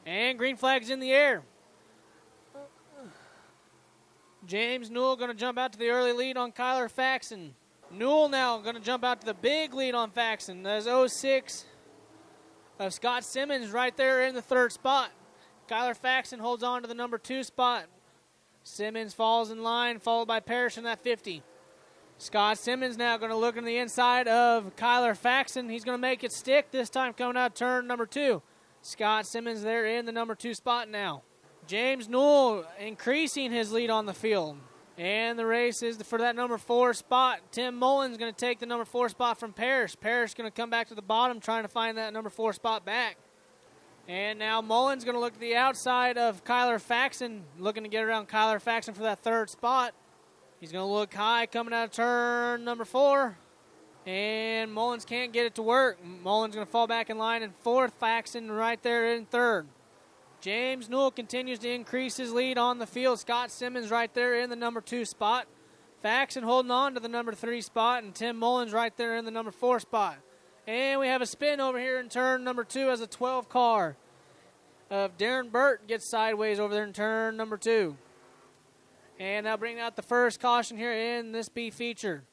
And green flag's in the air. James Newell going to jump out to the early lead on Kyler Faxon. Newell now going to jump out to the big lead on Faxon. There's 06 of Scott Simmons right there in the third spot. Kyler Faxon holds on to the number 2 spot. Simmons falls in line, followed by Parrish in that 50. Scott Simmons now going to look on the inside of Kyler Faxon. He's going to make it stick, this time coming out turn number 2. Scott Simmons there in the number 2 spot now. James Newell increasing his lead on the field. And the race is for that number 4 spot. Tim Mullins going to take the number 4 spot from Parrish. Parrish going to come back to the bottom trying to find that number 4 spot back. And now Mullins going to look to the outside of Kyler Faxon, looking to get around Kyler Faxon for that 3rd spot. He's going to look high coming out of turn number 4. And Mullins can't get it to work. Mullins going to fall back in line in 4th. Faxon right there in 3rd. James Newell continues to increase his lead on the field. Scott Simmons right there in the number 2 spot. Faxon holding on to the number 3 spot. And Tim Mullins right there in the number 4 spot. And we have a spin over here in turn number 2 as a 12 car of Darren Burt gets sideways over there in turn number 2. And now bringing out the first caution here in this B feature.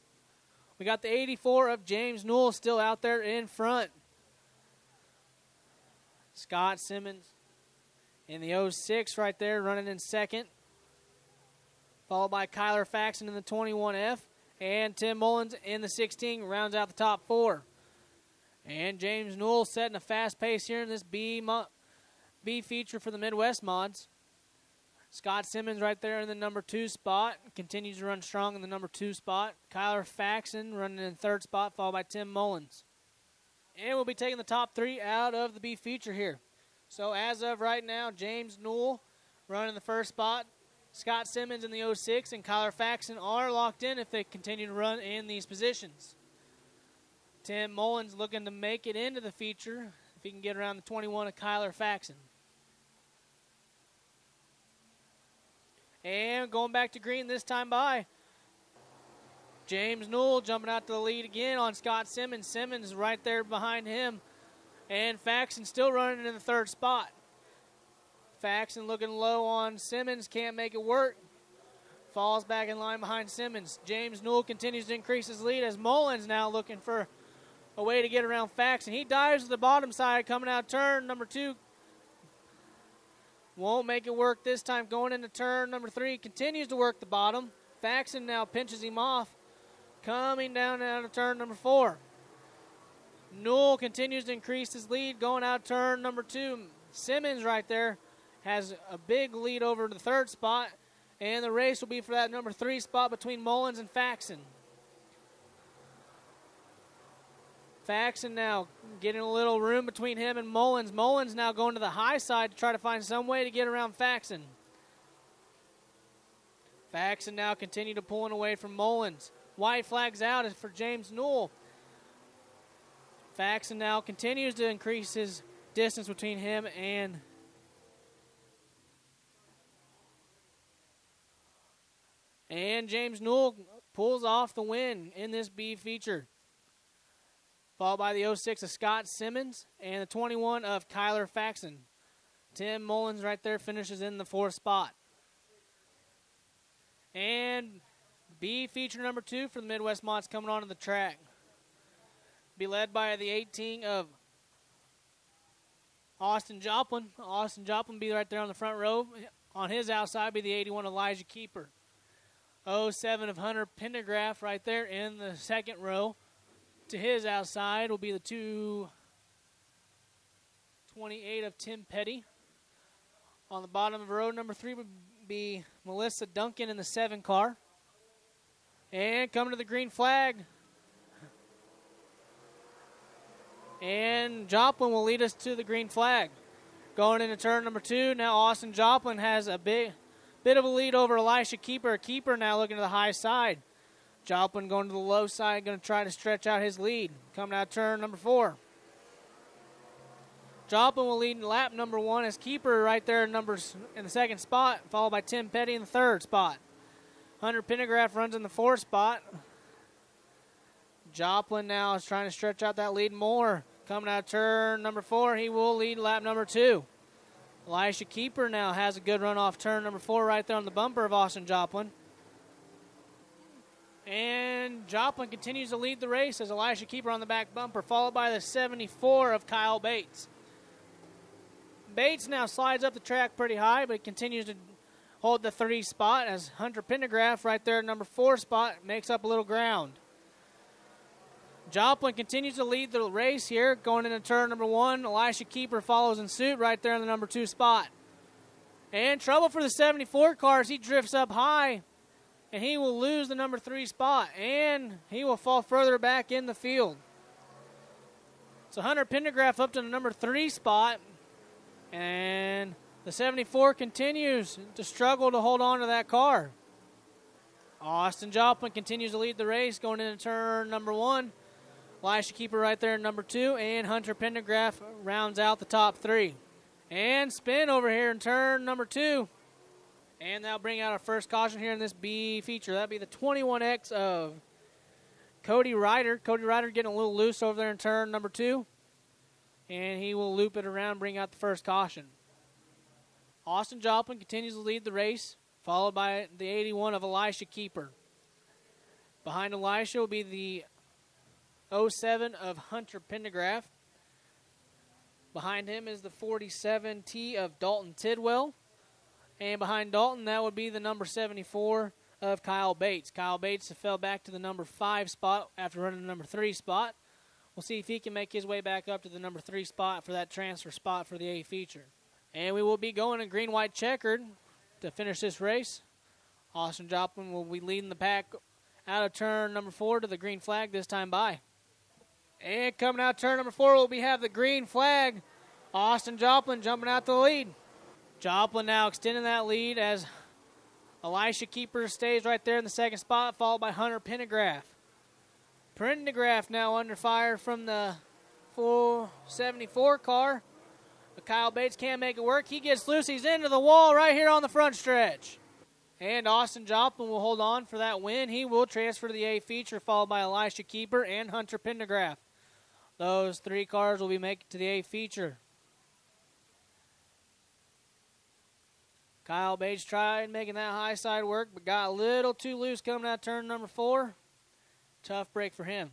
We got the 84 of James Newell still out there in front. Scott Simmons in the 06 right there running in 2nd. Followed by Kyler Faxon in the 21F. And Tim Mullins in the 16 rounds out the top 4. And James Newell setting a fast pace here in this B feature for the Midwest mods. Scott Simmons right there in the number 2 spot. Continues to run strong in the number 2 spot. Kyler Faxon running in 3rd spot, followed by Tim Mullins. And we'll be taking the top 3 out of the B feature here. So as of right now, James Newell running the 1st spot. Scott Simmons in the 06 and Kyler Faxon are locked in if they continue to run in these positions. Tim Mullins looking to make it into the feature if he can get around the 21 of Kyler Faxon. And going back to green this time by James Newell jumping out to the lead again on Scott Simmons. Simmons right there behind him. And Faxon still running in the 3rd spot. Faxon looking low on Simmons. Can't make it work. Falls back in line behind Simmons. James Newell continues to increase his lead as Mullins now looking for a way to get around Faxon. He dives to the bottom side coming out turn number 2. Won't make it work this time. Going into turn number 3. Continues to work the bottom. Faxon now pinches him off. Coming down out of turn number 4. Newell continues to increase his lead. Going out turn number 2. Simmons right there has a big lead over to the 3rd spot. And the race will be for that number 3 spot between Mullins and Faxon. Faxon now getting a little room between him and Mullins. Mullins now going to the high side to try to find some way to get around Faxon. Faxon now continue to pulling away from Mullins. White flags out is for James Newell. Faxon now continues to increase his distance between him and James Newell pulls off the win in this B feature. Followed by the 06 of Scott Simmons and the 21 of Kyler Faxon. Tim Mullins right there finishes in the 4th spot. And B feature number 2 for the Midwest Mods coming onto the track. Be led by the 18 of Austin Joplin. Austin Joplin be right there on the front row. On his outside be the 81 Elijah Keeper. 07 of Hunter Pendergraph right there in the 2nd row. To his outside will be the 228 of Tim Petty. On the bottom of row number 3 would be Melissa Duncan in the 7 car. And coming to the green flag. And Joplin will lead us to the green flag. Going into turn number 2, now Austin Joplin has a bit of a lead over Elisha Keeper. Keeper now looking to the high side. Joplin going to the low side, going to try to stretch out his lead. Coming out turn number 4. Joplin will lead in lap number 1 as Keeper right there in the 2nd spot, followed by Tim Petty in the 3rd spot. Hunter Pendergraph runs in the 4th spot. Joplin now is trying to stretch out that lead more. Coming out turn number 4, he will lead lap number 2. Elisha Keeper now has a good run off turn number 4 right there on the bumper of Austin Joplin. And Joplin continues to lead the race as Elisha Keeper on the back bumper, followed by the 74 of Kyle Bates. Bates now slides up the track pretty high, but continues to hold the 3 spot as Hunter Pendergraph right there at number 4 spot makes up a little ground. Joplin continues to lead the race here, going into turn number 1. Elisha Keeper follows in suit right there in the number 2 spot. And trouble for the 74 car as he drifts up high, and he will lose the number 3 spot, and he will fall further back in the field. So Hunter Pendergraph up to the number 3 spot, and the 74 continues to struggle to hold on to that car. Austin Joplin continues to lead the race going into turn number 1. Elisha Keeper right there in number 2, and Hunter Pendergraph rounds out the top 3. And spin over here in turn number 2. And that'll bring out our first caution here in this B feature. That'll be the 21X of Cody Ryder. Cody Ryder getting a little loose over there in turn number 2. And he will loop it around, bring out the first caution. Austin Joplin continues to lead the race, followed by the 81 of Elisha Keeper. Behind Elisha will be the 07 of Hunter Pendergraph. Behind him is the 47T of Dalton Tidwell. And behind Dalton, that would be the number 74 of Kyle Bates. Kyle Bates fell back to the number 5 spot after running the number 3 spot. We'll see if he can make his way back up to the number 3 spot for that transfer spot for the A feature. And we will be going in green-white checkered to finish this race. Austin Joplin will be leading the pack out of turn number 4 to the green flag this time by. And coming out turn number 4 will have the green flag. Austin Joplin jumping out to the lead. Joplin now extending that lead as Elisha Keeper stays right there in the 2nd spot, followed by Hunter Pendergraph. Pendergraph now under fire from the 474 car. But Kyle Bates can't make it work. He gets loose. He's into the wall right here on the front stretch. And Austin Joplin will hold on for that win. He will transfer to the A feature, followed by Elisha Keeper and Hunter Pendergraph. Those 3 cars will be making to the A feature. Kyle Bates tried making that high side work, but got a little too loose coming out turn number 4. Tough break for him.